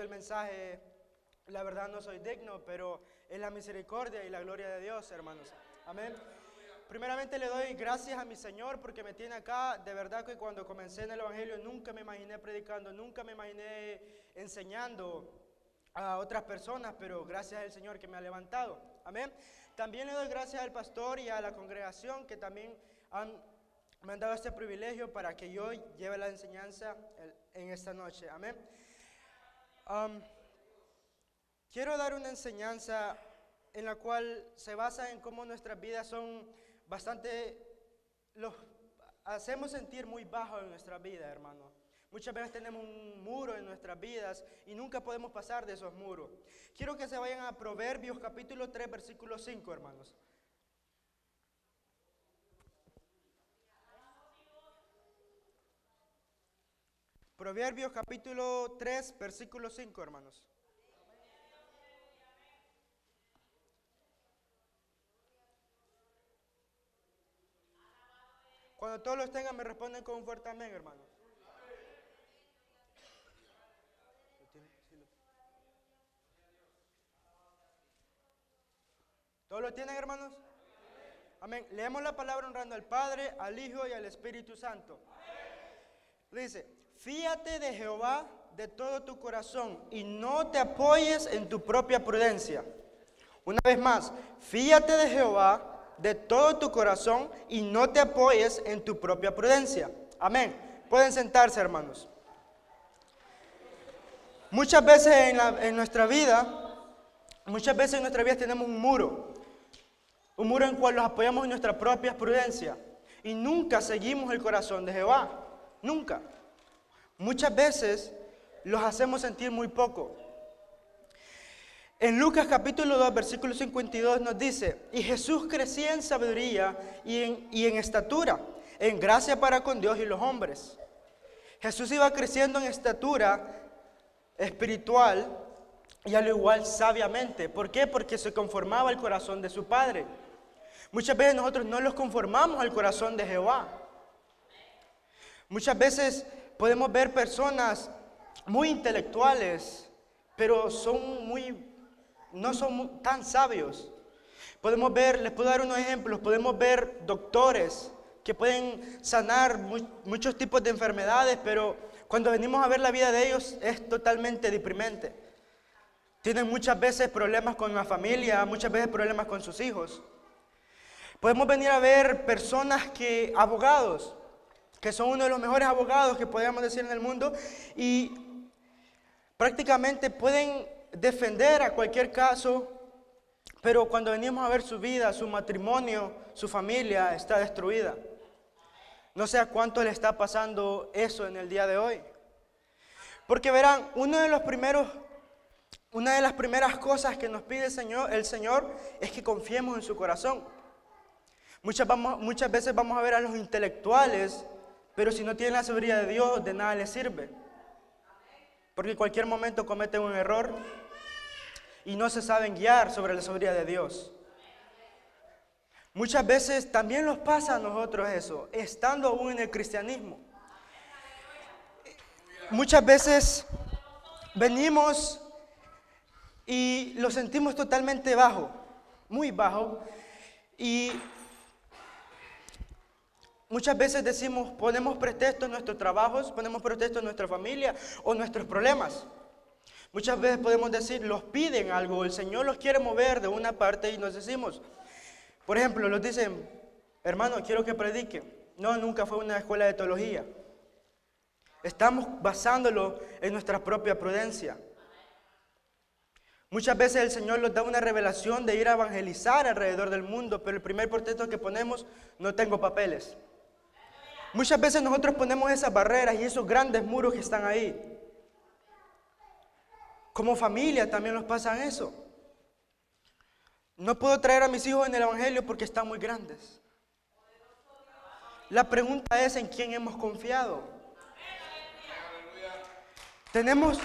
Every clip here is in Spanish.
el mensaje, la verdad no soy digno, pero es la misericordia y la gloria de Dios, hermanos. Amén. Primeramente le doy gracias a mi Señor porque me tiene acá. De verdad que cuando comencé en el Evangelio nunca me imaginé predicando, nunca me imaginé enseñando a otras personas, pero gracias al Señor que me ha levantado. Amén. También le doy gracias al pastor y a la congregación que también me han dado este privilegio para que yo lleve la enseñanza en esta noche. Amén. Quiero dar una enseñanza en la cual se basa en cómo nuestras vidas son los hacemos sentir muy bajos en nuestra vida, hermano. Muchas veces tenemos un muro en nuestras vidas y nunca podemos pasar de esos muros. Quiero que se vayan a Proverbios capítulo 3, versículo 5, hermanos. Proverbios capítulo 3, versículo 5, hermanos. Cuando todos los tengan, me responden con un fuerte amén, hermanos. ¿Todos lo tienen, hermanos? Amén. Leemos la palabra honrando al Padre, al Hijo y al Espíritu Santo. Dice, fíate de Jehová de todo tu corazón y no te apoyes en tu propia prudencia. Una vez más, fíate de Jehová de todo tu corazón y no te apoyes en tu propia prudencia. Amén. Pueden sentarse, hermanos. Muchas veces en nuestra vida tenemos un muro en el cual nos apoyamos en nuestra propia prudencia y nunca seguimos el corazón de Jehová. Nunca. Muchas veces los hacemos sentir muy poco. En Lucas capítulo 2, versículo 52 nos dice, y Jesús crecía en sabiduría y en estatura, en gracia para con Dios y los hombres. Jesús iba creciendo en estatura espiritual y al igual sabiamente. ¿Por qué? Porque se conformaba al corazón de su Padre. Muchas veces nosotros no los conformamos al corazón de Jehová. Muchas veces podemos ver personas muy intelectuales, pero no son tan sabios. Les puedo dar unos ejemplos, podemos ver doctores que pueden sanar muchos tipos de enfermedades, pero cuando venimos a ver la vida de ellos es totalmente deprimente. Tienen muchas veces problemas con la familia, muchas veces problemas con sus hijos. Podemos venir a ver abogados, que son uno de los mejores abogados que podríamos decir en el mundo, y prácticamente pueden defender a cualquier caso, pero cuando venimos a ver su vida, su matrimonio, su familia está destruida. No sé a cuánto le está pasando eso en el día de hoy. Porque verán, una de las primeras cosas que nos pide el Señor es que confiemos en su corazón. Muchas veces vamos a ver a los intelectuales, pero si no tienen la sabiduría de Dios, de nada les sirve. Porque en cualquier momento cometen un error y no se saben guiar sobre la sabiduría de Dios. Muchas veces también nos pasa a nosotros eso, estando aún en el cristianismo. Muchas veces venimos y lo sentimos totalmente bajo, muy bajo, y muchas veces ponemos pretexto en nuestros trabajos, ponemos pretexto en nuestra familia o nuestros problemas. Muchas veces podemos decir, los piden algo, el Señor los quiere mover de una parte y nos decimos, por ejemplo, nos dicen, hermano, quiero que predique. No, nunca fue una escuela de teología. Estamos basándolo en nuestra propia prudencia. Muchas veces el Señor nos da una revelación de ir a evangelizar alrededor del mundo, pero el primer pretexto que ponemos, no tengo papeles. Muchas veces nosotros ponemos esas barreras y esos grandes muros que están ahí. Como familia también nos pasa eso. No puedo traer a mis hijos en el Evangelio porque están muy grandes. La pregunta es en quién hemos confiado. Tenemos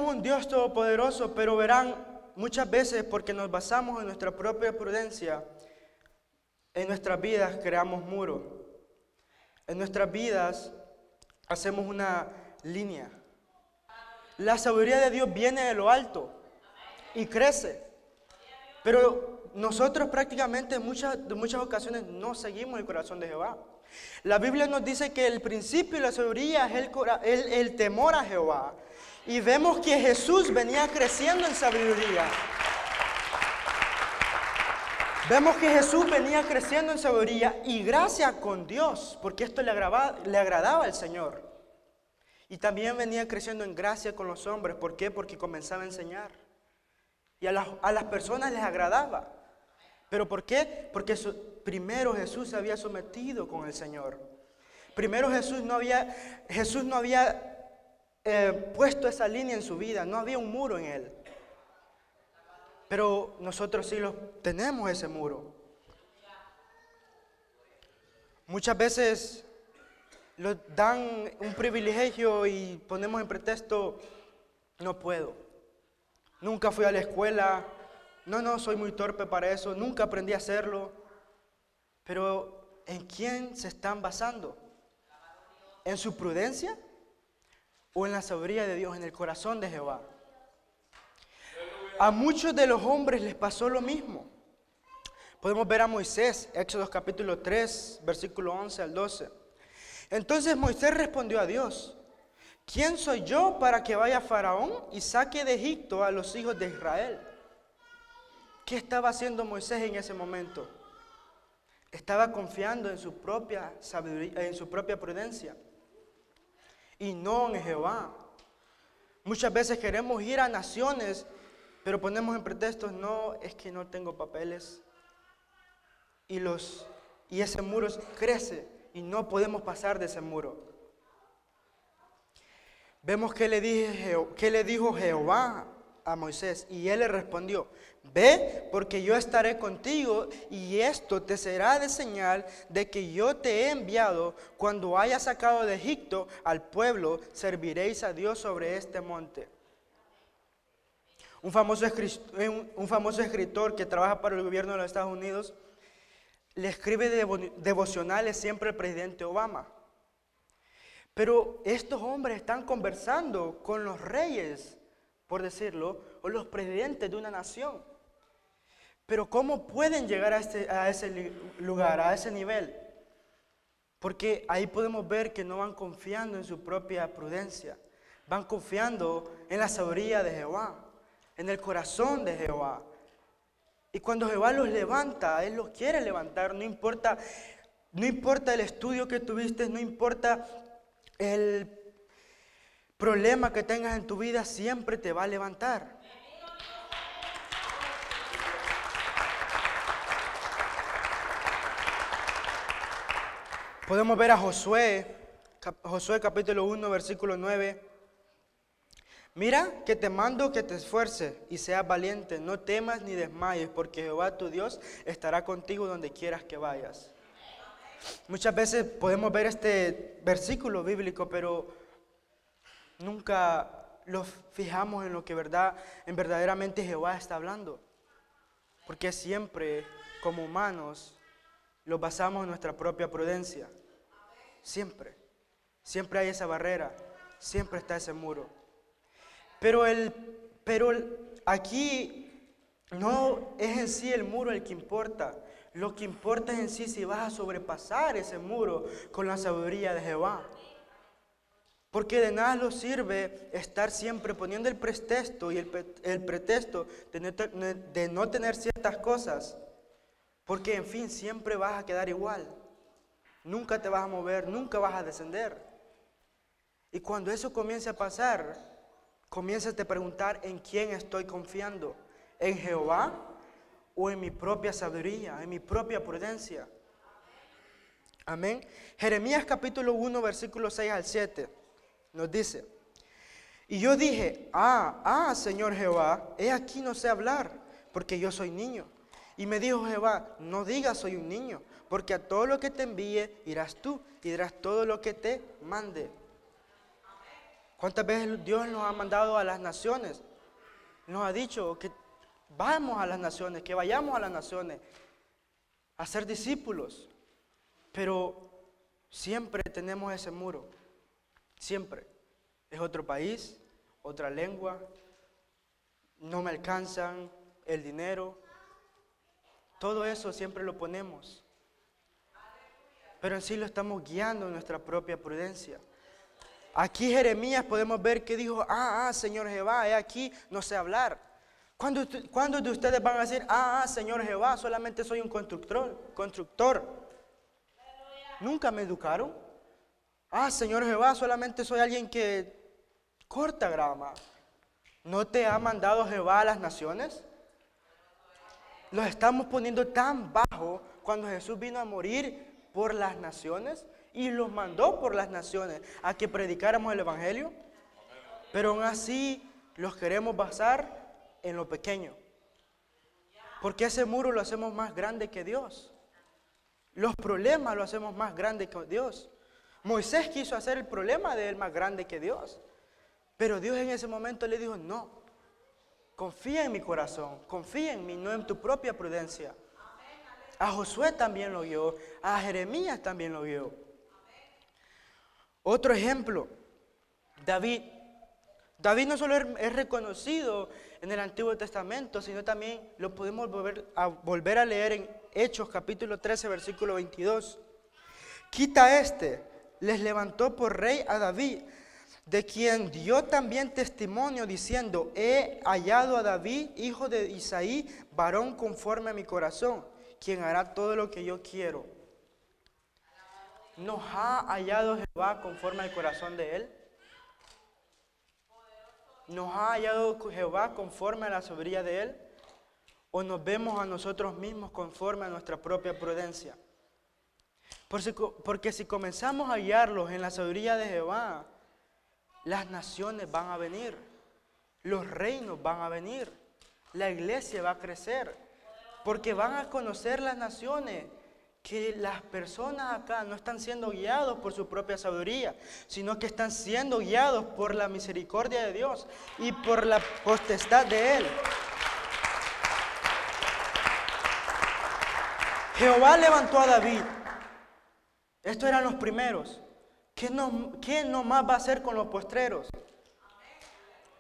un Dios todopoderoso, pero verán, muchas veces porque nos basamos en nuestra propia prudencia, en nuestras vidas creamos muros. en nuestras vidas hacemos una línea. La sabiduría de Dios viene de lo alto y crece. Pero nosotros prácticamente en muchas ocasiones no seguimos el corazón de Jehová. La Biblia nos dice que el principio de la sabiduría es el temor a Jehová. Y vemos que Jesús venía creciendo en sabiduría. Vemos que Jesús venía creciendo en sabiduría y gracia con Dios, porque esto le agradaba al Señor. Y también venía creciendo en gracia con los hombres. ¿Por qué? Porque comenzaba a enseñar. Y a las personas les agradaba. ¿Pero por qué? Porque primero Jesús se había sometido con el Señor. Primero Jesús no había puesto esa línea en su vida. No había un muro en él. Pero nosotros sí tenemos ese muro. Muchas veces nos dan un privilegio y ponemos en pretexto, no puedo. Nunca fui a la escuela. No, soy muy torpe para eso. Nunca aprendí a hacerlo. Pero ¿en quién se están basando? ¿En su prudencia? ¿O en la sabiduría de Dios, en el corazón de Jehová? A muchos de los hombres les pasó lo mismo. Podemos ver a Moisés, Éxodo capítulo 3, versículo 11 al 12. Entonces Moisés respondió a Dios: ¿quién soy yo para que vaya Faraón y saque de Egipto a los hijos de Israel? ¿Qué estaba haciendo Moisés en ese momento? Estaba confiando en su propia sabiduría, en su propia prudencia, y no en Jehová. Muchas veces queremos ir a naciones, pero ponemos en pretextos, no, es que no tengo papeles. Y ese muro crece y no podemos pasar de ese muro. Vemos que le dijo Jehová a Moisés, y él le respondió: ve, porque yo estaré contigo, y esto te será de señal de que yo te he enviado. Cuando hayas sacado de Egipto al pueblo, serviréis a Dios sobre este monte. Un famoso escritor que trabaja para el gobierno de los Estados Unidos le escribe devocionales siempre al presidente Obama. Pero estos hombres están conversando con los reyes, por decirlo, o los presidentes de una nación. Pero ¿cómo pueden llegar a ese lugar, a ese nivel? Porque ahí podemos ver que no van confiando en su propia prudencia. Van confiando en la sabiduría de Jehová, en el corazón de Jehová. Y cuando Jehová los levanta, Él los quiere levantar. No importa el estudio que tuviste, no importa el problema que tengas en tu vida, siempre te va a levantar. Podemos ver a Josué capítulo 1, versículo 9. Mira que te mando que te esfuerces y seas valiente, no temas ni desmayes, porque Jehová tu Dios estará contigo donde quieras que vayas. Muchas veces podemos ver este versículo bíblico, pero nunca los fijamos en lo que verdaderamente Jehová está hablando. Porque siempre, como humanos, lo basamos en nuestra propia prudencia. Siempre hay esa barrera, siempre está ese muro. Pero aquí no es en sí el muro el que importa. Lo que importa es en sí si vas a sobrepasar ese muro con la sabiduría de Jehová. Porque de nada nos sirve estar siempre poniendo el pretexto y el pretexto de no tener ciertas cosas. Porque en fin, siempre vas a quedar igual. Nunca te vas a mover, nunca vas a descender. Y cuando eso comience a pasar, comienzas a preguntar en quién estoy confiando. ¿En Jehová o en mi propia sabiduría, en mi propia prudencia? Amén. Jeremías capítulo 1, versículos 6 al 7 nos dice: y yo dije, Señor Jehová, he aquí no sé hablar, porque yo soy niño. Y me dijo Jehová, no digas soy un niño, porque a todo lo que te envíe irás tú, y dirás todo lo que te mande. ¿Cuántas veces Dios nos ha mandado a las naciones? Nos ha dicho que vamos a las naciones, que vayamos a las naciones a ser discípulos. Pero Siempre tenemos ese muro, siempre. Es otro país, otra lengua, no me alcanzan el dinero, todo eso siempre lo ponemos. Pero en sí lo estamos guiando en nuestra propia prudencia. Aquí Jeremías podemos ver que dijo, Señor Jehová, he aquí, no sé hablar. ¿Cuándo de ustedes van a decir, Señor Jehová, solamente soy un constructor? Nunca me educaron. Señor Jehová, solamente soy alguien que corta grama. ¿No te ha mandado Jehová a las naciones? Los estamos poniendo tan bajo cuando Jesús vino a morir por las naciones y los mandó por las naciones a que predicáramos el evangelio. Pero aún así los queremos basar en lo pequeño. Porque ese muro lo hacemos más grande que Dios. Los problemas lo hacemos más grande que Dios. Moisés quiso hacer el problema de él más grande que Dios. Pero Dios en ese momento le dijo, no, confía en mi corazón, confía en mí, no en tu propia prudencia. A Josué también lo guió, a Jeremías también lo guió. Otro ejemplo, David. David no solo es reconocido en el Antiguo Testamento, sino también lo podemos volver a leer en Hechos capítulo 13, versículo 22. Quita les levantó por rey a David, de quien dio también testimonio diciendo, he hallado a David, hijo de Isaí, varón conforme a mi corazón, quien hará todo lo que yo quiero. ¿Nos ha hallado Jehová conforme al corazón de él? ¿Nos ha hallado Jehová conforme a la sabiduría de él? ¿O nos vemos a nosotros mismos conforme a nuestra propia prudencia? Porque si comenzamos a guiarlos en la sabiduría de Jehová, las naciones van a venir, los reinos van a venir, la iglesia va a crecer, porque van a conocer las naciones que las personas acá no están siendo guiados por su propia sabiduría, sino que están siendo guiados por la misericordia de Dios y por la potestad de Él. Jehová levantó a David. Estos eran los primeros. ¿Qué nomás va a hacer con los postreros?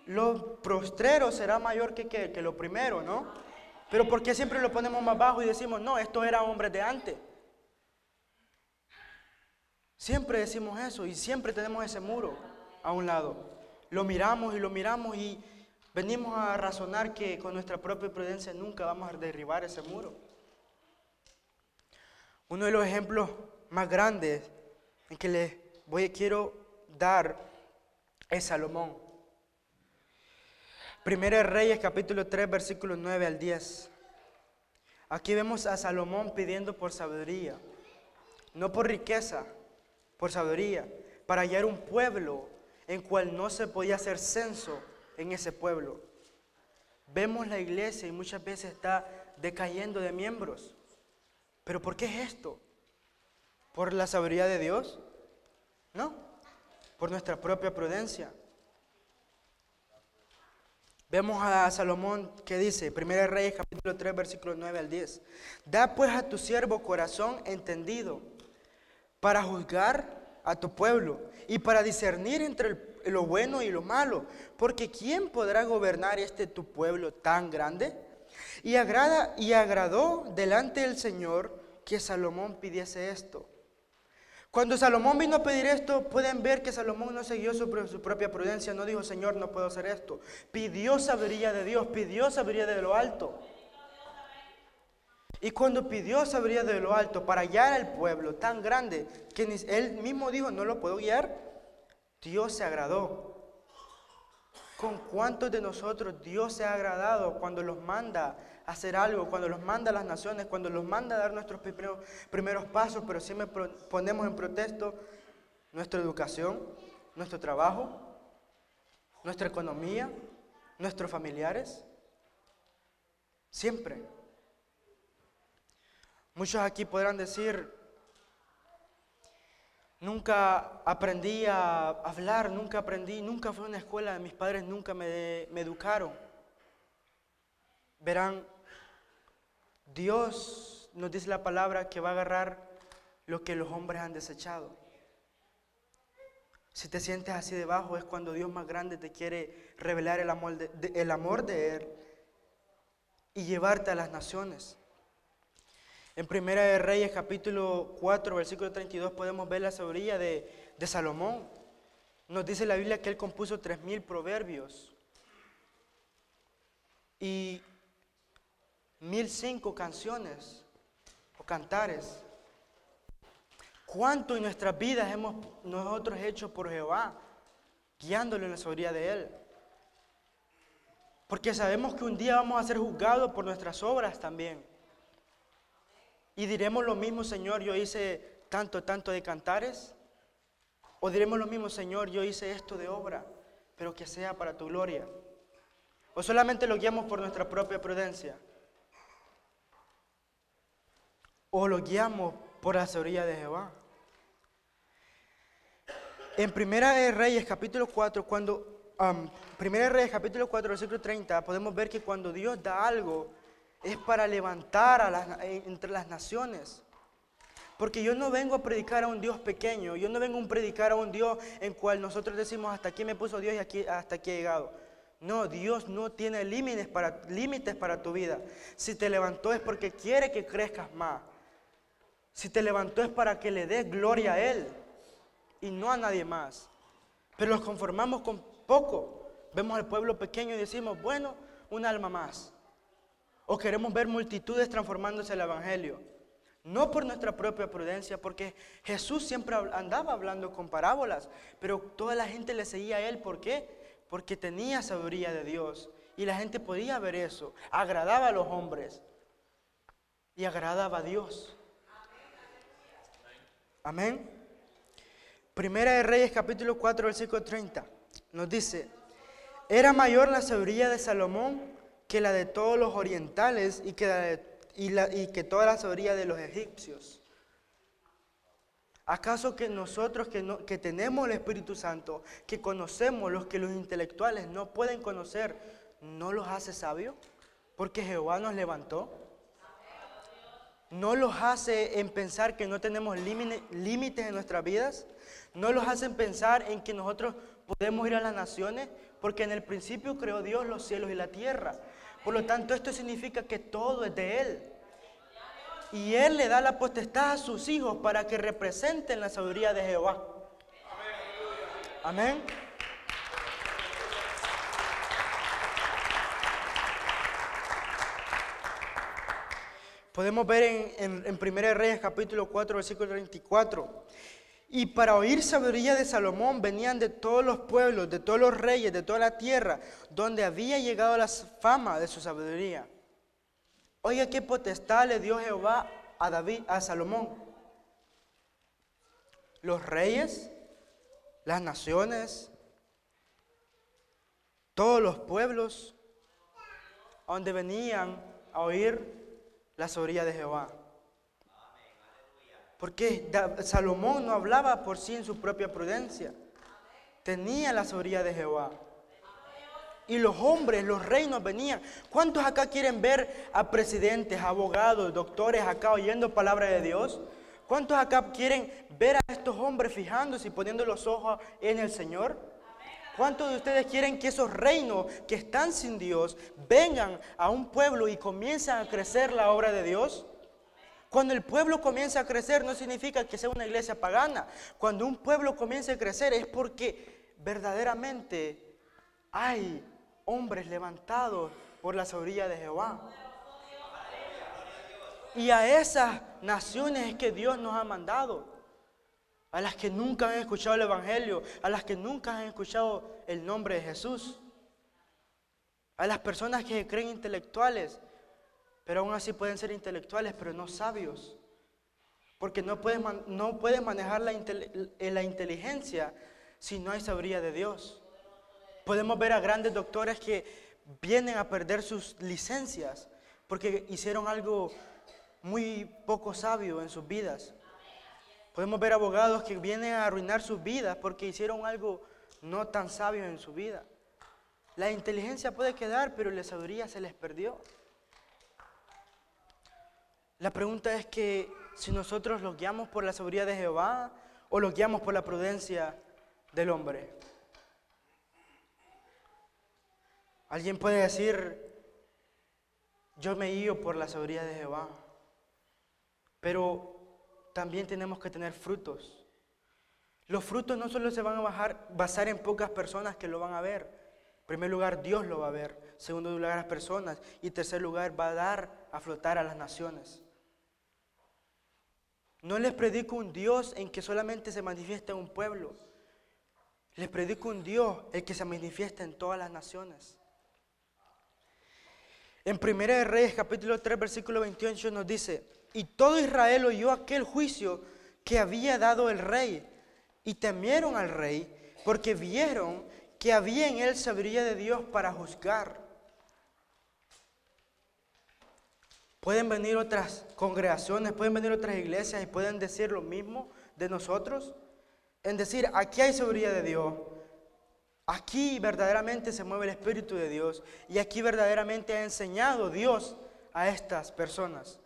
Los postreros será mayor que lo primero, ¿no? Pero ¿por qué siempre lo ponemos más bajo y decimos, no, estos eran hombres de antes? Siempre decimos eso y siempre tenemos ese muro a un lado. Lo miramos y venimos a razonar que con nuestra propia prudencia nunca vamos a derribar ese muro. Uno de los ejemplos más grandes en que quiero dar es Salomón. Primera de Reyes capítulo 3 versículos 9 al 10. Aquí vemos a Salomón pidiendo por sabiduría, no por riqueza, por sabiduría, para hallar un pueblo en cual no se podía hacer censo en ese pueblo. Vemos la iglesia y muchas veces está decayendo de miembros. ¿Pero por qué es esto? ¿Por la sabiduría de Dios? No, por nuestra propia prudencia. Vemos a Salomón que dice, 1 Reyes capítulo 3 versículos 9 al 10. Da pues a tu siervo corazón entendido para juzgar a tu pueblo y para discernir entre lo bueno y lo malo, porque ¿quién podrá gobernar tu pueblo tan grande? Y agradó delante del Señor que Salomón pidiese esto. Cuando Salomón vino a pedir esto, pueden ver que Salomón no siguió su propia prudencia, no dijo, Señor, no puedo hacer esto. Pidió sabiduría de Dios, pidió sabiduría de lo alto. Y cuando pidió sabiduría de lo alto para guiar al pueblo tan grande, que él mismo dijo, no lo puedo guiar, Dios se agradó. ¿Con cuántos de nosotros Dios se ha agradado cuando los manda a hacer algo, cuando los manda a las naciones, cuando los manda a dar nuestros primeros pasos, pero siempre ponemos en protesto nuestra educación, nuestro trabajo, nuestra economía, nuestros familiares? Siempre. Muchos aquí podrán decir, nunca aprendí a hablar, nunca fui a una escuela, mis padres nunca me educaron. Verán, Dios nos dice la palabra que va a agarrar lo que los hombres han desechado. Si te sientes así debajo, es cuando Dios más grande te quiere revelar el amor de Él y llevarte a las naciones. En Primera de Reyes, capítulo 4, versículo 32, podemos ver la sabiduría de Salomón. Nos dice la Biblia que él compuso 3000 proverbios y 1005 canciones o cantares. ¿Cuánto en nuestras vidas hemos nosotros hecho por Jehová, guiándolo en la sabiduría de Él? Porque sabemos que un día vamos a ser juzgados por nuestras obras también. Y diremos lo mismo, Señor, yo hice tanto de cantares. O diremos lo mismo, Señor, yo hice esto de obra, pero que sea para tu gloria. O solamente lo guiamos por nuestra propia prudencia. O lo guiamos por la sabiduría de Jehová. En Primera de Reyes, capítulo 4, Primera de Reyes, capítulo 4, versículo 30, podemos ver que cuando Dios da algo, es para levantar entre las naciones. Porque yo no vengo a predicar a un Dios pequeño, yo no vengo a predicar a un Dios en cual nosotros decimos hasta aquí me puso Dios y hasta aquí he llegado. No, Dios no tiene límites para tu vida. Si te levantó es porque quiere que crezcas más. Si te levantó es para que le des gloria a Él y no a nadie más. Pero nos conformamos con poco. Vemos al pueblo pequeño y decimos, bueno, un alma más. O queremos ver multitudes transformándose el evangelio. No por nuestra propia prudencia, porque Jesús siempre andaba hablando con parábolas, pero toda la gente le seguía a Él. ¿Por qué? Porque tenía sabiduría de Dios y la gente podía ver eso. Agradaba a los hombres y agradaba a Dios. Amén. Primera de Reyes, capítulo 4, versículo 30, nos dice: era mayor la sabiduría de Salomón que la de todos los orientales y que toda la sabiduría de los egipcios. ¿Acaso que nosotros que tenemos el Espíritu Santo, que conocemos los que los intelectuales no pueden conocer, no los hace sabios? Porque Jehová nos levantó. ¿No los hace en pensar que no tenemos límites en nuestras vidas? ¿No los hacen pensar en que nosotros podemos ir a las naciones? Porque en el principio creó Dios los cielos y la tierra. Por lo tanto, esto significa que todo es de Él. Y Él le da la potestad a sus hijos para que representen la sabiduría de Jehová. Amén. Podemos ver en 1 Reyes capítulo 4, versículo 34. Y para oír sabiduría de Salomón venían de todos los pueblos, de todos los reyes, de toda la tierra, donde había llegado la fama de su sabiduría. Oiga, qué potestad le dio Jehová a Salomón. Los reyes, las naciones, todos los pueblos, donde venían a oír la sabiduría de Jehová. Porque Salomón no hablaba por sí en su propia prudencia. Tenía la sabiduría de Jehová. Y los hombres, los reinos venían. ¿Cuántos acá quieren ver a presidentes, abogados, doctores acá oyendo palabra de Dios? ¿Cuántos acá quieren ver a estos hombres fijándose y poniendo los ojos en el Señor? ¿Cuántos de ustedes quieren que esos reinos que están sin Dios vengan a un pueblo y comiencen a crecer la obra de Dios? Cuando el pueblo comienza a crecer no significa que sea una iglesia pagana. Cuando un pueblo comienza a crecer es porque verdaderamente hay hombres levantados por la sabiduría de Jehová. Y a esas naciones es que Dios nos ha mandado. A las que nunca han escuchado el evangelio, a las que nunca han escuchado el nombre de Jesús. A las personas que se creen intelectuales, pero aún así pueden ser intelectuales, pero no sabios. Porque no puedes manejar la inteligencia si no hay sabiduría de Dios. Podemos ver a grandes doctores que vienen a perder sus licencias porque hicieron algo muy poco sabio en sus vidas. Podemos ver abogados que vienen a arruinar sus vidas porque hicieron algo no tan sabio en su vida. La inteligencia puede quedar, pero la sabiduría se les perdió. La pregunta es que si nosotros los guiamos por la sabiduría de Jehová o los guiamos por la prudencia del hombre. Alguien puede decir, yo me guío por la sabiduría de Jehová, pero también tenemos que tener frutos. Los frutos no solo se van a basar en pocas personas que lo van a ver. En primer lugar, Dios lo va a ver. En segundo lugar, las personas. Y en tercer lugar, va a dar a flotar a las naciones. No les predico un Dios en que solamente se manifiesta en un pueblo. Les predico un Dios el que se manifiesta en todas las naciones. En 1 de Reyes, capítulo 3, versículo 28 nos dice, y todo Israel oyó aquel juicio que había dado el rey, y temieron al rey, porque vieron que había en él sabiduría de Dios para juzgar. Pueden venir otras congregaciones, pueden venir otras iglesias y pueden decir lo mismo de nosotros. En decir, aquí hay sabiduría de Dios. Aquí verdaderamente se mueve el Espíritu de Dios. Y aquí verdaderamente ha enseñado Dios a estas personas.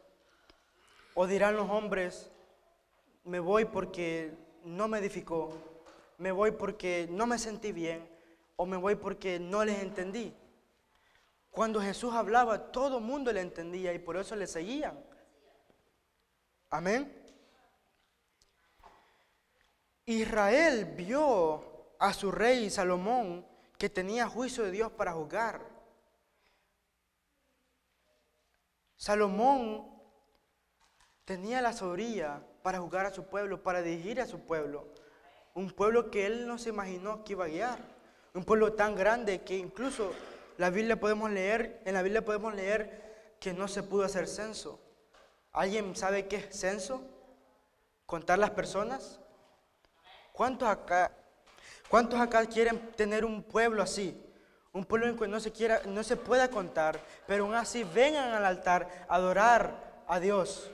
O dirán los hombres, me voy porque no me edificó. Me voy porque no me sentí bien. O me voy porque no les entendí. Cuando Jesús hablaba, todo el mundo le entendía y por eso le seguían. Amén. Israel vio a su rey Salomón que tenía juicio de Dios para juzgar. Salomón tenía la sabiduría para juzgar a su pueblo, para dirigir a su pueblo. Un pueblo que él no se imaginó que iba a guiar. Un pueblo tan grande que incluso en la Biblia podemos leer que no se pudo hacer censo. ¿Alguien sabe qué es censo? ¿Contar las personas? ¿Cuántos acá quieren tener un pueblo así? Un pueblo en que no se pueda contar, pero aún así vengan al altar a adorar a Dios.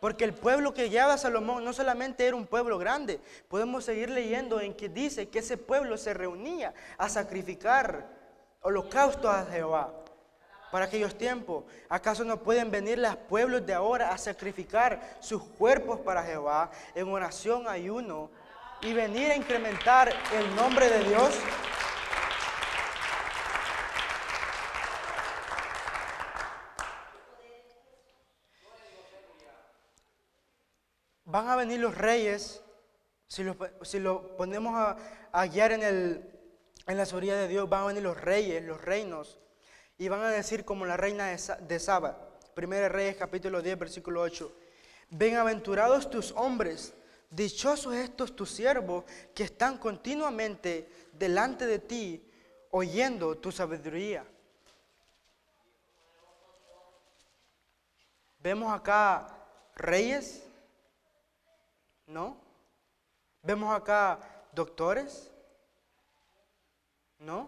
Porque el pueblo que guiaba a Salomón no solamente era un pueblo grande, podemos seguir leyendo en que dice que ese pueblo se reunía a sacrificar holocaustos a Jehová. Para aquellos tiempos, ¿acaso no pueden venir los pueblos de ahora a sacrificar sus cuerpos para Jehová en oración, ayuno y venir a incrementar el nombre de Dios? Van a venir los reyes, si lo ponemos a guiar en la sabiduría de Dios, van a venir los reyes, los reinos, y van a decir como la reina de Saba, 1 Reyes capítulo 10, versículo 8, bienaventurados tus hombres, dichosos estos tus siervos que están continuamente delante de ti, oyendo tu sabiduría. Vemos acá reyes, ¿no? Vemos acá doctores, ¿no?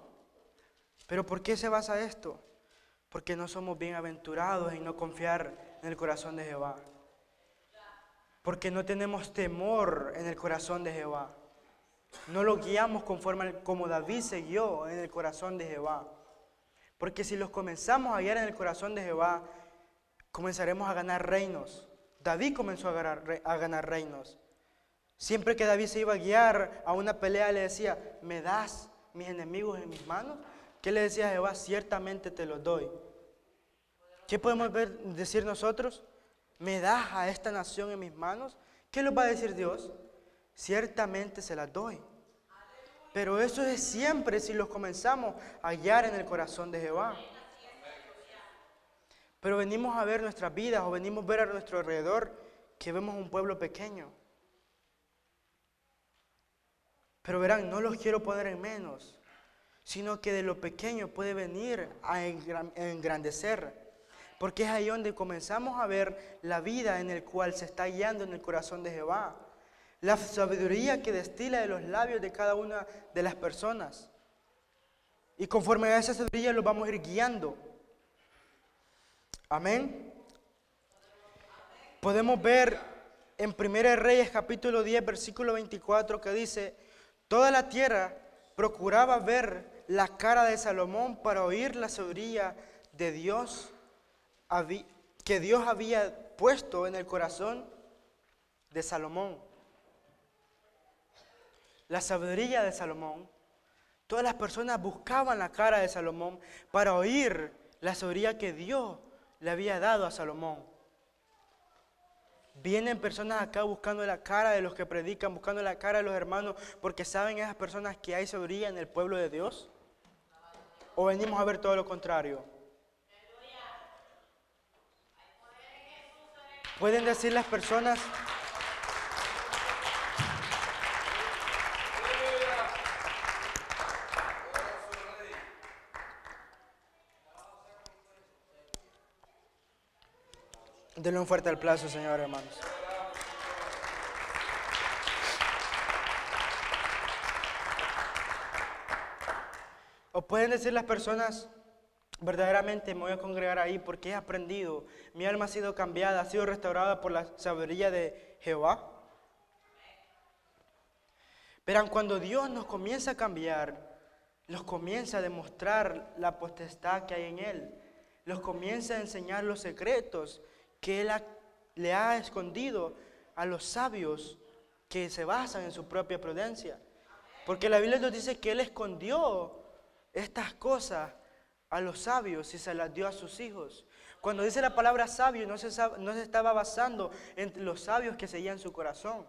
Pero ¿por qué se basa esto? Porque no somos bienaventurados en no confiar en el corazón de Jehová. Porque no tenemos temor en el corazón de Jehová. No lo guiamos como David se guió en el corazón de Jehová. Porque si los comenzamos a guiar en el corazón de Jehová, comenzaremos a ganar reinos. David comenzó a ganar reinos. Siempre que David se iba a guiar a una pelea, le decía, ¿me das mis enemigos en mis manos? ¿Qué le decía a Jehová? Ciertamente te los doy. ¿Qué podemos decir nosotros? ¿Me das a esta nación en mis manos? ¿Qué nos va a decir Dios? Ciertamente se las doy. Pero eso es siempre si los comenzamos a guiar en el corazón de Jehová. Pero venimos a ver nuestras vidas o venimos a ver a nuestro alrededor que vemos un pueblo pequeño. Pero verán, no los quiero poner en menos, sino que de lo pequeño puede venir a engrandecer. Porque es ahí donde comenzamos a ver la vida en el cual se está guiando en el corazón de Jehová. La sabiduría que destila de los labios de cada una de las personas. Y conforme a esa sabiduría los vamos a ir guiando. Amén. Podemos ver en 1 Reyes capítulo 10 versículo 24 que dice, toda la tierra procuraba ver la cara de Salomón para oír la sabiduría de Dios que Dios había puesto en el corazón de Salomón. La sabiduría de Salomón. Todas las personas buscaban la cara de Salomón para oír la sabiduría que Dios le había dado a Salomón. Vienen personas acá buscando la cara de los que predican, buscando la cara de los hermanos, porque saben esas personas que hay sabiduría en el pueblo de Dios. ¿O venimos a ver todo lo contrario? Pueden decir las personas, denle un fuerte aplauso, Señor, hermanos. O pueden decir las personas, verdaderamente me voy a congregar ahí porque he aprendido, mi alma ha sido cambiada, ha sido restaurada por la sabiduría de Jehová. Verán, cuando Dios nos comienza a cambiar, nos comienza a demostrar la potestad que hay en Él, nos comienza a enseñar los secretos que Él le ha escondido a los sabios que se basan en su propia prudencia. Porque la Biblia nos dice que Él escondió estas cosas a los sabios y se las dio a sus hijos. Cuando dice la palabra sabio, no se estaba basando en los sabios que seguían su corazón.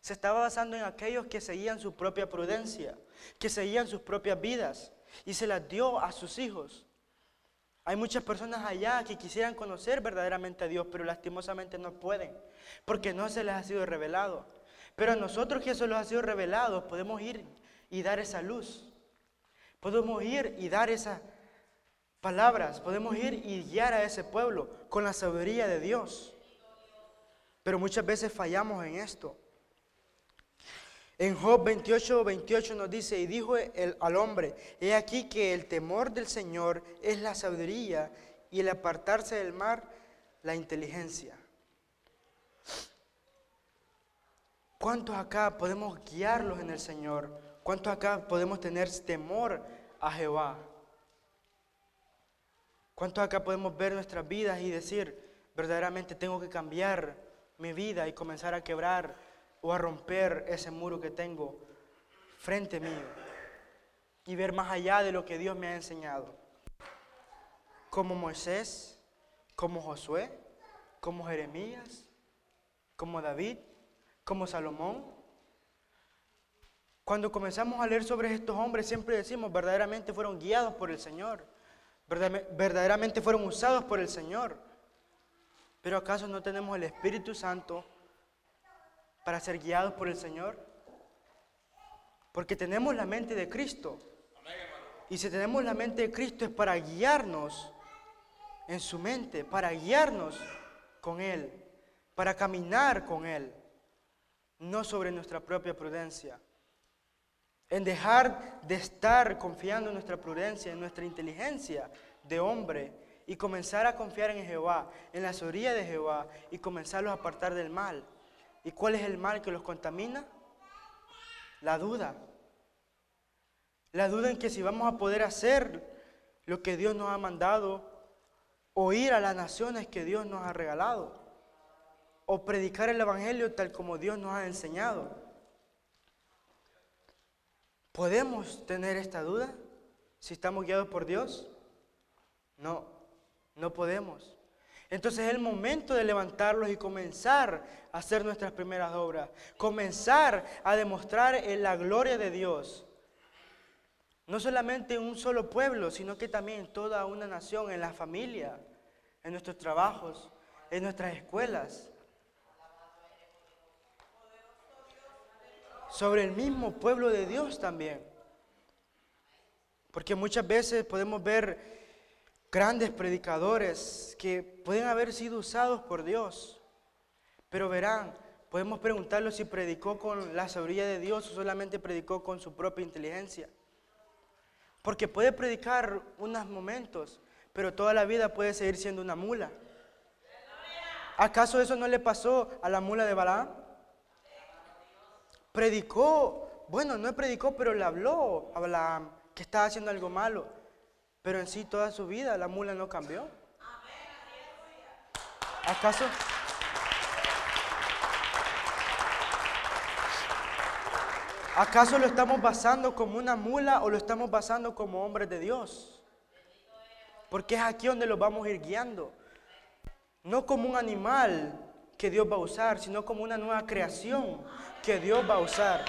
Se estaba basando en aquellos que seguían su propia prudencia, que seguían sus propias vidas y se las dio a sus hijos. Hay muchas personas allá que quisieran conocer verdaderamente a Dios, pero lastimosamente no pueden, porque no se les ha sido revelado. Pero a nosotros que eso les ha sido revelado, podemos ir y dar esa luz. Podemos ir y dar esas palabras, podemos ir y guiar a ese pueblo con la sabiduría de Dios. Pero muchas veces fallamos en esto. En Job 28 nos dice, y dijo al hombre, he aquí que el temor del Señor es la sabiduría y el apartarse del mal, la inteligencia. ¿Cuántos acá podemos guiarlos en el Señor? ¿Cuántos acá podemos tener temor a Jehová? ¿Cuántos acá podemos ver nuestras vidas y decir, verdaderamente tengo que cambiar mi vida y comenzar a quebrar o a romper ese muro que tengo frente mío y ver más allá de lo que Dios me ha enseñado? Como Moisés, como Josué, como Jeremías, como David, como Salomón. Cuando comenzamos a leer sobre estos hombres, siempre decimos, verdaderamente fueron guiados por el Señor, verdaderamente fueron usados por el Señor. Pero ¿acaso no tenemos el Espíritu Santo para ser guiados por el Señor? Porque tenemos la mente de Cristo. Y si tenemos la mente de Cristo es para guiarnos en su mente, para guiarnos con Él, para caminar con Él, no sobre nuestra propia prudencia. En dejar de estar confiando en nuestra prudencia, en nuestra inteligencia de hombre y comenzar a confiar en Jehová, en la sabiduría de Jehová y comenzarlos a apartar del mal. ¿Y cuál es el mal que los contamina? La duda. La duda en que si vamos a poder hacer lo que Dios nos ha mandado, o ir a las naciones que Dios nos ha regalado, o predicar el Evangelio tal como Dios nos ha enseñado. ¿Podemos tener esta duda si estamos guiados por Dios? No, no podemos. Entonces es el momento de levantarlos y comenzar a hacer nuestras primeras obras. Comenzar a demostrar la gloria de Dios. No solamente en un solo pueblo, sino que también en toda una nación, en la familia, en nuestros trabajos, en nuestras escuelas. Sobre el mismo pueblo de Dios también. Porque muchas veces podemos ver grandes predicadores que pueden haber sido usados por Dios. Pero verán, podemos preguntarlo si predicó con la sabiduría de Dios o solamente predicó con su propia inteligencia. Porque puede predicar unos momentos, pero toda la vida puede seguir siendo una mula. ¿Acaso eso no le pasó a la mula de Balaam? Predicó, bueno, no predicó, pero le habló a Balaam que estaba haciendo algo malo. Pero en sí toda su vida la mula no cambió. ¿Acaso ¿Acaso lo estamos basando como una mula o lo estamos basando como hombres de Dios? Porque es aquí donde los vamos a ir guiando. No como un animal que Dios va a usar, sino como una nueva creación que Dios va a usar.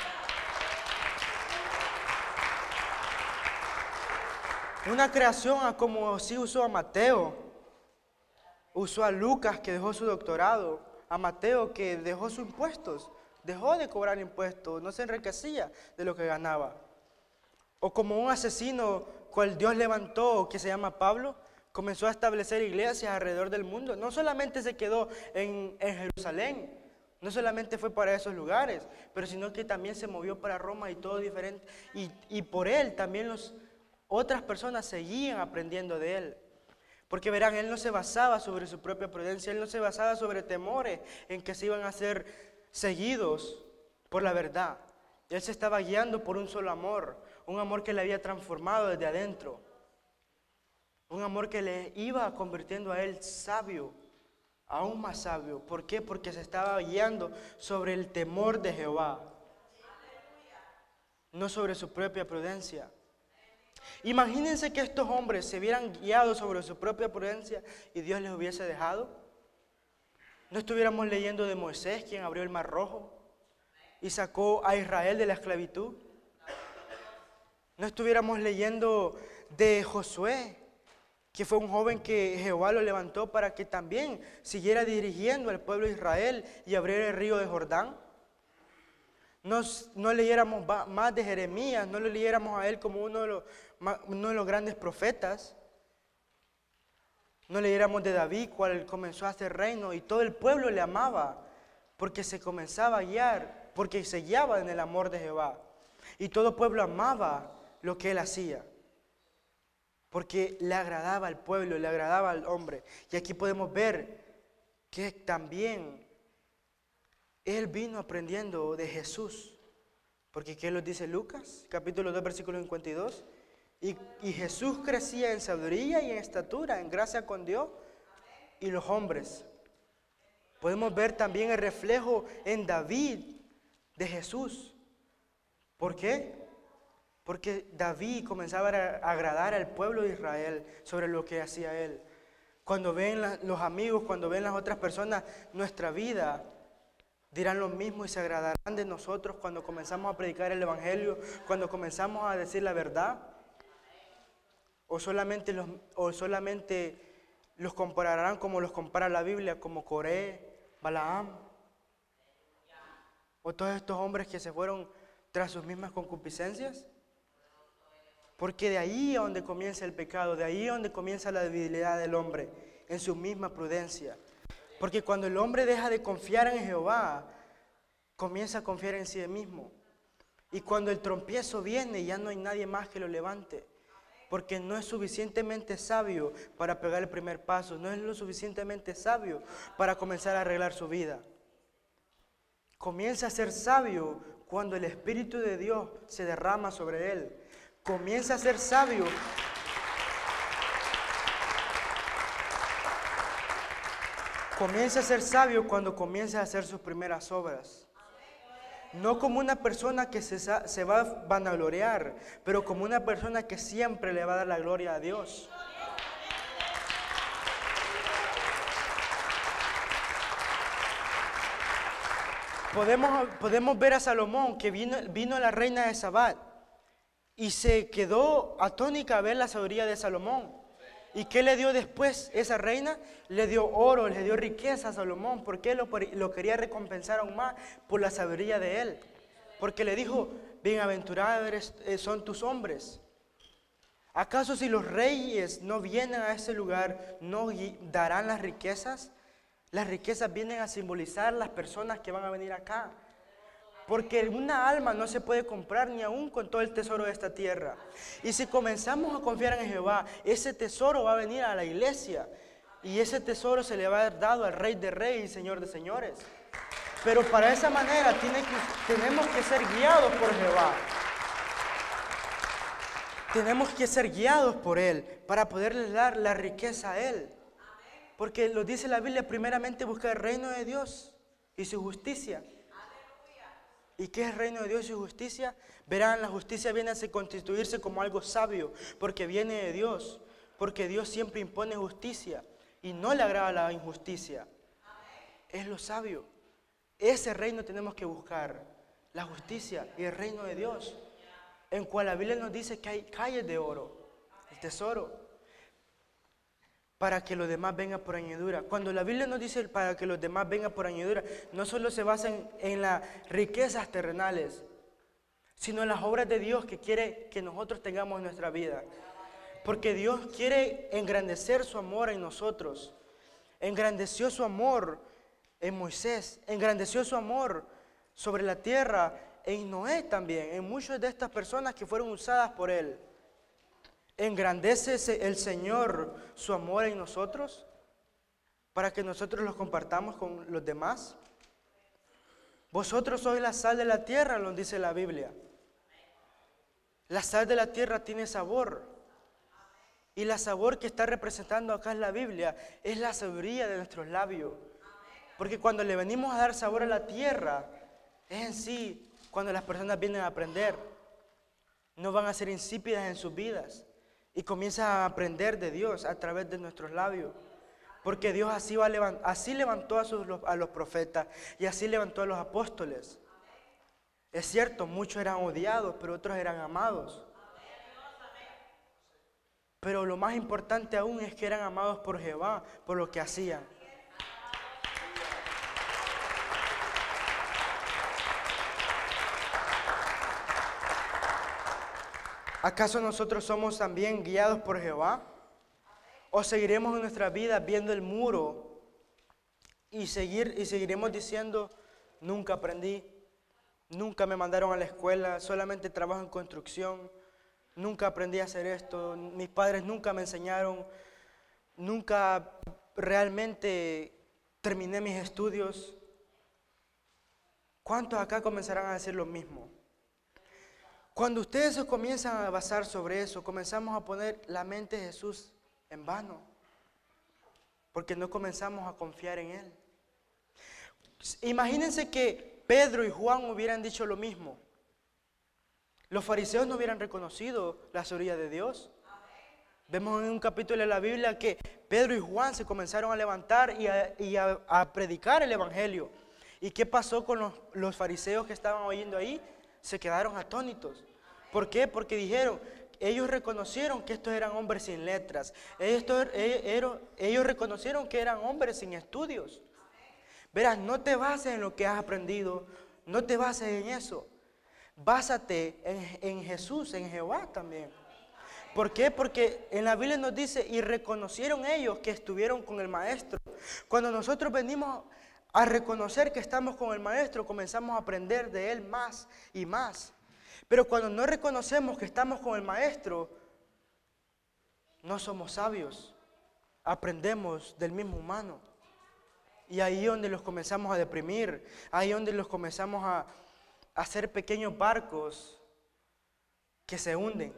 Una creación como sí usó a Mateo, usó a Lucas que dejó su doctorado, a Mateo que dejó sus impuestos, dejó de cobrar impuestos, no se enriquecía de lo que ganaba. O como un asesino cual Dios levantó, que se llama Pablo, comenzó a establecer iglesias alrededor del mundo. No solamente se quedó en Jerusalén, no solamente fue para esos lugares, pero sino que también se movió para Roma y todo diferente. Y por él también otras personas seguían aprendiendo de él. Porque verán, él no se basaba sobre su propia prudencia, él no se basaba sobre temores en que se iban a ser seguidos por la verdad. Él se estaba guiando por un solo amor, un amor que le había transformado desde adentro. Un amor que le iba convirtiendo a él sabio, aún más sabio. ¿Por qué? Porque se estaba guiando sobre el temor de Jehová, no sobre su propia prudencia. Imagínense que estos hombres se hubieran guiado sobre su propia prudencia y Dios les hubiese dejado. No estuviéramos leyendo de Moisés, quien abrió el mar rojo y sacó a Israel de la esclavitud. No estuviéramos leyendo de Josué, que fue un joven que Jehová lo levantó para que también siguiera dirigiendo al pueblo de Israel y abriera el río de Jordán. No leyéramos más de Jeremías, no lo leyéramos a él como uno de los grandes profetas. No leyéramos de David, cual comenzó a hacer reino y todo el pueblo le amaba porque se comenzaba a guiar, porque se guiaba en el amor de Jehová. Y todo el pueblo amaba lo que él hacía, porque le agradaba al pueblo, le agradaba al hombre. Y aquí podemos ver que también él vino aprendiendo de Jesús, porque ¿qué nos dice Lucas? Capítulo 2, versículo 52. Y Jesús crecía en sabiduría y en estatura, en gracia con Dios y los hombres. Podemos ver también el reflejo en David de Jesús. ¿Por qué? Porque David comenzaba a agradar al pueblo de Israel sobre lo que hacía él. Cuando ven los amigos, cuando ven las otras personas, nuestra vida, dirán lo mismo y se agradarán de nosotros cuando comenzamos a predicar el evangelio, cuando comenzamos a decir la verdad. O solamente los compararán como los compara la Biblia, como Coré, Balaam, o todos estos hombres que se fueron tras sus mismas concupiscencias. Porque de ahí es donde comienza el pecado, de ahí es donde comienza la debilidad del hombre, en su misma prudencia. Porque cuando el hombre deja de confiar en Jehová, comienza a confiar en sí mismo. Y cuando el tropiezo viene, ya no hay nadie más que lo levante. Porque no es suficientemente sabio para pegar el primer paso, no es lo suficientemente sabio para comenzar a arreglar su vida. Comienza a ser sabio cuando el Espíritu de Dios se derrama sobre él. Comienza a ser sabio. Comienza a ser sabio cuando comienza a hacer sus primeras obras. No como una persona que se va a vanagloriar, pero como una persona que siempre le va a dar la gloria a Dios. Podemos ver a Salomón, que vino la reina de Sabat y se quedó atónica a ver la sabiduría de Salomón. ¿Y qué le dio después esa reina? Le dio oro, le dio riqueza a Salomón, porque lo quería recompensar aún más por la sabiduría de él. Porque le dijo, bienaventurados son tus hombres. ¿Acaso si los reyes no vienen a ese lugar, no darán las riquezas? Las riquezas vienen a simbolizar las personas que van a venir acá. Porque una alma no se puede comprar ni aún con todo el tesoro de esta tierra. Y si comenzamos a confiar en Jehová, ese tesoro va a venir a la iglesia. Y ese tesoro se le va a dar dado al Rey de Reyes y Señor de Señores. Pero para esa manera tenemos que ser guiados por Jehová. Tenemos que ser guiados por Él para poderle dar la riqueza a Él. Porque lo dice la Biblia, primeramente busca el reino de Dios y su justicia. ¿Y qué es el reino de Dios y justicia? Verán, la justicia viene a constituirse como algo sabio, porque viene de Dios, porque Dios siempre impone justicia y no le agrada la injusticia. Es lo sabio. Ese reino tenemos que buscar, la justicia y el reino de Dios, en cual la Biblia nos dice que hay calles de oro, el tesoro, para que los demás vengan por añadidura. Cuando la Biblia nos dice para que los demás vengan por añadidura, no solo se basa en las riquezas terrenales, sino en las obras de Dios que quiere que nosotros tengamos en nuestra vida. Porque Dios quiere engrandecer su amor en nosotros. Engrandeció su amor en Moisés, engrandeció su amor sobre la tierra en Noé también, en muchas de estas personas que fueron usadas por Él. ¿Engrandece el Señor su amor en nosotros para que nosotros los compartamos con los demás? Vosotros sois la sal de la tierra, nos dice la Biblia. La sal de la tierra tiene sabor. Y la sabor que está representando acá en la Biblia es la sabiduría de nuestros labios. Porque cuando le venimos a dar sabor a la tierra, es en sí cuando las personas vienen a aprender. No van a ser insípidas en sus vidas. Y comienzan a aprender de Dios a través de nuestros labios. Porque Dios así levantó a los profetas y así levantó a los apóstoles. Es cierto, muchos eran odiados, pero otros eran amados. Pero lo más importante aún es que eran amados por Jehová, por lo que hacían. ¿Acaso nosotros somos también guiados por Jehová? ¿O seguiremos en nuestra vida viendo el muro y seguiremos diciendo, nunca aprendí, nunca me mandaron a la escuela, solamente trabajo en construcción, nunca aprendí a hacer esto, mis padres nunca me enseñaron, nunca realmente terminé mis estudios? ¿Cuántos acá comenzarán a decir lo mismo? Cuando ustedes se comienzan a basar sobre eso, comenzamos a poner la mente de Jesús en vano, porque no comenzamos a confiar en Él. Imagínense que Pedro y Juan hubieran dicho lo mismo. Los fariseos no hubieran reconocido la sabiduría de Dios. Vemos en un capítulo de la Biblia que Pedro y Juan se comenzaron a levantar y a predicar el Evangelio. ¿Y qué pasó con los fariseos que estaban oyendo ahí? Se quedaron atónitos. ¿Por qué? Porque ellos reconocieron que estos eran hombres sin letras. Ellos reconocieron que eran hombres sin estudios. Verás, no te bases en lo que has aprendido, no te bases en eso. Básate en Jesús, en Jehová también. ¿Por qué? Porque en la Biblia nos dice, y reconocieron ellos que estuvieron con el Maestro. Cuando nosotros venimos a reconocer que estamos con el Maestro, comenzamos a aprender de Él más y más. Pero cuando no reconocemos que estamos con el Maestro, no somos sabios. Aprendemos del mismo humano. Y ahí es donde los comenzamos a deprimir. Ahí es donde los comenzamos a hacer pequeños barcos que se hunden.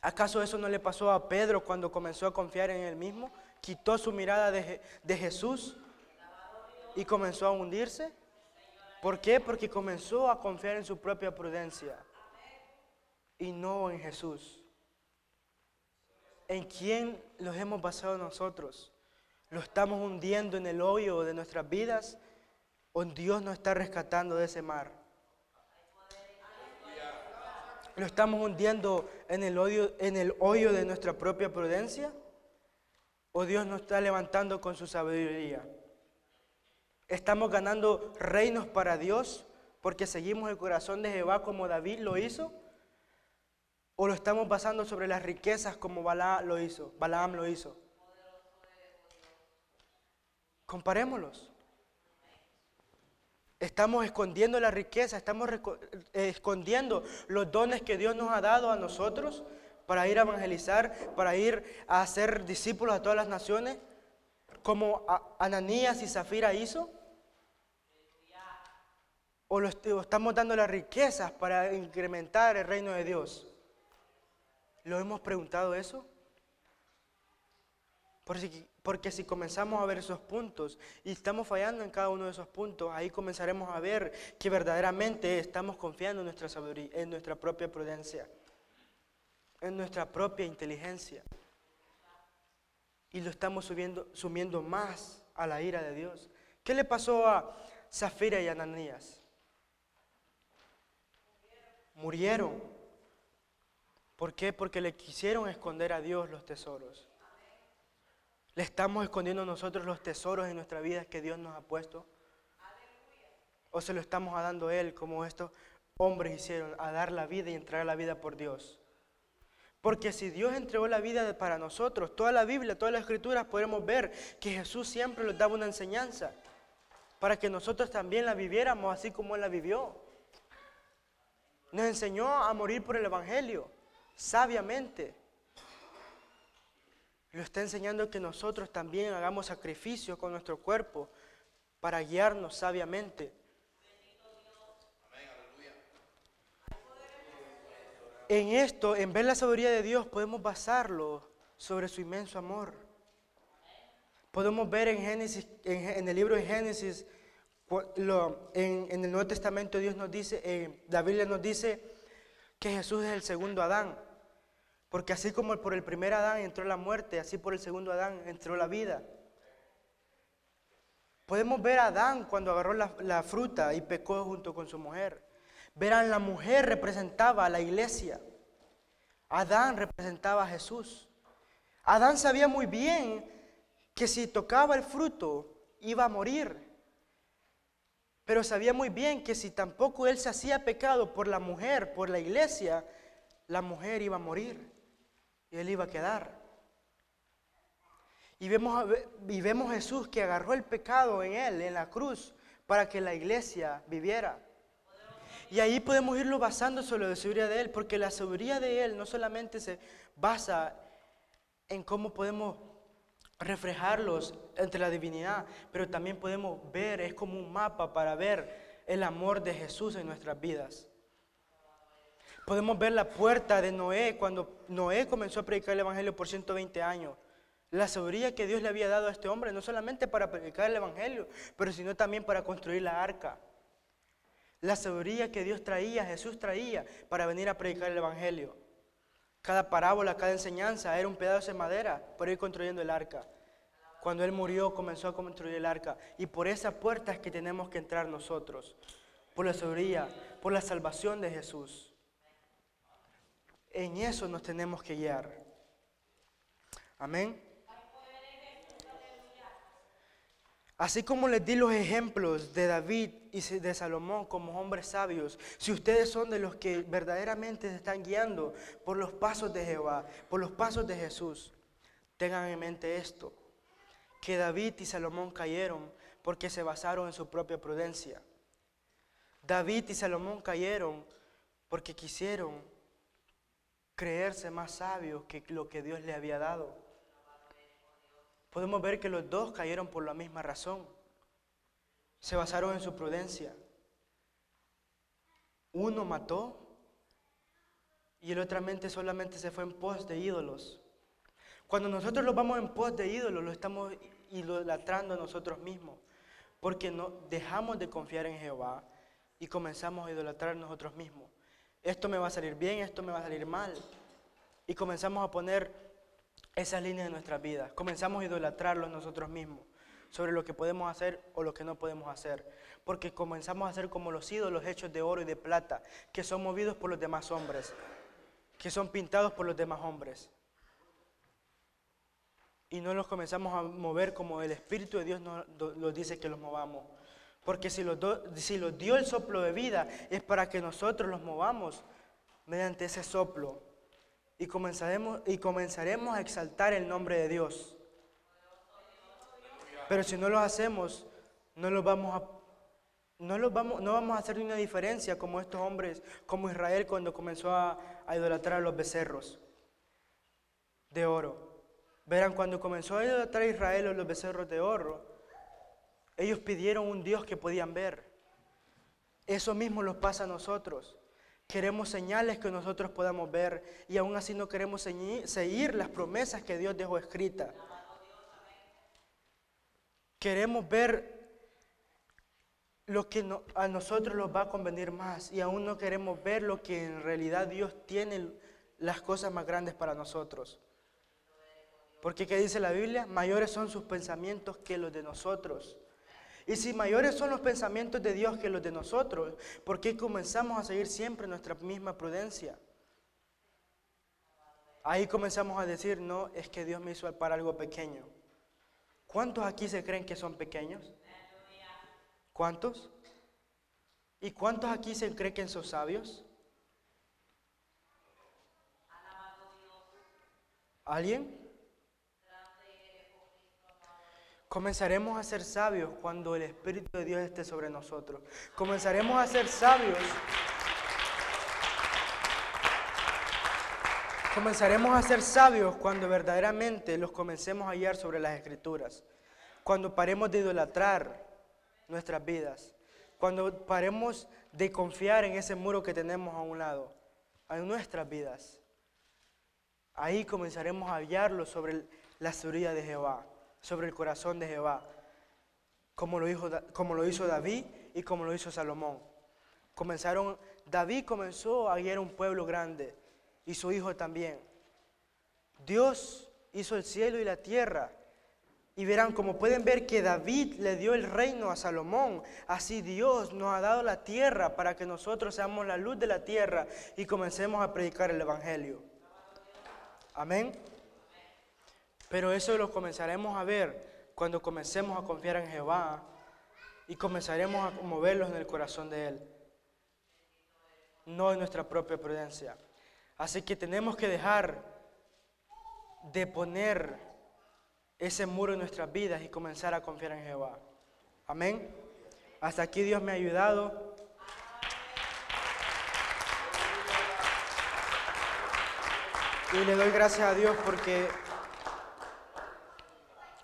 ¿Acaso eso no le pasó a Pedro cuando comenzó a confiar en él mismo? Quitó su mirada de Jesús y comenzó a hundirse. ¿Por qué? Porque comenzó a confiar en su propia prudencia y no en Jesús. ¿En quién los hemos basado nosotros? ¿Lo estamos hundiendo en el hoyo de nuestras vidas o Dios nos está rescatando de ese mar? ¿Lo estamos hundiendo en el hoyo de nuestra propia prudencia o Dios nos está levantando con su sabiduría? ¿Estamos ganando reinos para Dios porque seguimos el corazón de Jehová como David lo hizo? ¿O lo estamos basando sobre las riquezas como Balaam lo hizo? Comparémoslos. Estamos escondiendo la riqueza, estamos escondiendo los dones que Dios nos ha dado a nosotros para ir a evangelizar, para ir a hacer discípulos a todas las naciones, como Ananías y Zafira hizo. ¿O estamos dando las riquezas para incrementar el reino de Dios? ¿Lo hemos preguntado eso? Porque si comenzamos a ver esos puntos y estamos fallando en cada uno de esos puntos, ahí comenzaremos a ver que verdaderamente estamos confiando en nuestra sabiduría, en nuestra propia prudencia, en nuestra propia inteligencia. Y lo estamos sumiendo más a la ira de Dios. ¿Qué le pasó a Zafira y Ananías? Murieron. ¿Por qué? Porque le quisieron esconder a Dios los tesoros. ¿Le estamos escondiendo nosotros los tesoros en nuestra vida que Dios nos ha puesto? ¿O se lo estamos dando a Él como estos hombres hicieron, a dar la vida y entregar la vida por Dios? Porque si Dios entregó la vida para nosotros, toda la Biblia, todas las Escrituras, podemos ver que Jesús siempre nos daba una enseñanza para que nosotros también la viviéramos así como Él la vivió. Nos enseñó a morir por el Evangelio, sabiamente. Lo está enseñando que nosotros también hagamos sacrificios con nuestro cuerpo para guiarnos sabiamente. En esto, en ver la sabiduría de Dios, podemos basarlo sobre su inmenso amor. Podemos ver en Génesis, en el libro de Génesis, en el Nuevo Testamento Dios nos dice, la Biblia nos dice que Jesús es el segundo Adán. Porque así como por el primer Adán entró la muerte, así por el segundo Adán entró la vida. Podemos ver a Adán cuando agarró la fruta y pecó junto con su mujer. Ver a la mujer representaba a la iglesia. Adán representaba a Jesús. Adán sabía muy bien que si tocaba el fruto iba a morir. Pero sabía muy bien que si tampoco él se hacía pecado por la mujer, por la iglesia, la mujer iba a morir. Y él iba a quedar. Y vemos a Jesús que agarró el pecado en él, en la cruz, para que la iglesia viviera. Y ahí podemos irlo basando sobre la sabiduría de él, porque la sabiduría de él no solamente se basa en cómo podemos reflejarlos entre la divinidad, pero también podemos ver, es como un mapa para ver el amor de Jesús en nuestras vidas. Podemos ver la puerta de Noé cuando Noé comenzó a predicar el Evangelio por 120 años. La sabiduría que Dios le había dado a este hombre, no solamente para predicar el Evangelio, pero sino también para construir la arca. La sabiduría que Dios traía, Jesús traía para venir a predicar el Evangelio. Cada parábola, cada enseñanza era un pedazo de madera para ir construyendo el arca. Cuando Él murió, comenzó a construir el arca. Y por esa puerta es que tenemos que entrar nosotros. Por la sabiduría, por la salvación de Jesús. En eso nos tenemos que guiar. Amén. Así como les di los ejemplos de David y de Salomón como hombres sabios, si ustedes son de los que verdaderamente se están guiando por los pasos de Jehová, por los pasos de Jesús, tengan en mente esto, que David y Salomón cayeron porque se basaron en su propia prudencia. David y Salomón cayeron porque quisieron creerse más sabios que lo que Dios le había dado. Podemos ver que los dos cayeron por la misma razón. Se basaron en su prudencia. Uno mató y el otro solamente se fue en pos de ídolos. Cuando nosotros los vamos en pos de ídolos, lo estamos idolatrando a nosotros mismos, porque no dejamos de confiar en Jehová y comenzamos a idolatrar a nosotros mismos. Esto me va a salir bien, esto me va a salir mal. Y comenzamos a poner esas líneas en nuestras vidas. Comenzamos a idolatrarlos nosotros mismos sobre lo que podemos hacer o lo que no podemos hacer. Porque comenzamos a ser como los ídolos hechos de oro y de plata, que son movidos por los demás hombres, que son pintados por los demás hombres. Y no los comenzamos a mover como el Espíritu de Dios nos dice que los movamos. Porque si los dio el soplo de vida, es para que nosotros los movamos mediante ese soplo. Y comenzaremos a exaltar el nombre de Dios. Pero si no lo hacemos, no vamos a hacer una diferencia como estos hombres, como Israel cuando comenzó a idolatrar a los becerros de oro. Verán, cuando comenzó a idolatrar a Israel a los becerros de oro, ellos pidieron un Dios que podían ver. Eso mismo nos pasa a nosotros. Queremos señales que nosotros podamos ver y aún así no queremos seguir las promesas que Dios dejó escritas. queremos ver lo que a nosotros nos va a convenir más y aún no queremos ver lo que en realidad Dios tiene las cosas más grandes para nosotros. Porque ¿qué dice la Biblia? Mayores son sus pensamientos que los de nosotros. Y si mayores son los pensamientos de Dios que los de nosotros, ¿por qué comenzamos a seguir siempre nuestra misma prudencia? Ahí comenzamos a decir, no, es que Dios me hizo para algo pequeño. ¿Cuántos aquí se creen que son pequeños? ¿Cuántos? ¿Y cuántos aquí se creen que son sabios? ¿Alguien? Comenzaremos a ser sabios cuando el Espíritu de Dios esté sobre nosotros. Comenzaremos a ser sabios. Comenzaremos a ser sabios cuando verdaderamente los comencemos a guiar sobre las Escrituras. Cuando paremos de idolatrar nuestras vidas. Cuando paremos de confiar en ese muro que tenemos a un lado, en nuestras vidas. Ahí comenzaremos a guiarlos sobre la sabiduría de Jehová, sobre el corazón de Jehová, como lo hizo David y como lo hizo Salomón. David comenzó a guiar un pueblo grande y su hijo también. Dios hizo el cielo y la tierra. Y verán, como pueden ver que David le dio el reino a Salomón, así Dios nos ha dado la tierra para que nosotros seamos la luz de la tierra y comencemos a predicar el Evangelio. Amén. Pero eso lo comenzaremos a ver cuando comencemos a confiar en Jehová y comenzaremos a moverlos en el corazón de Él, no en nuestra propia prudencia. Así que tenemos que dejar de poner ese muro en nuestras vidas y comenzar a confiar en Jehová. Amén. Hasta aquí Dios me ha ayudado. Y le doy gracias a Dios porque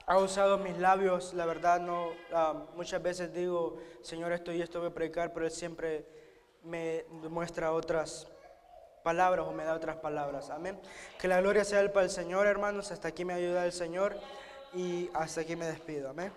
ha usado mis labios. La verdad, muchas veces digo, Señor, esto y esto voy a predicar, pero Él siempre me muestra otras palabras o me da otras palabras. Amén. Que la gloria sea para el Señor, hermanos. Hasta aquí me ayuda el Señor y hasta aquí me despido. Amén.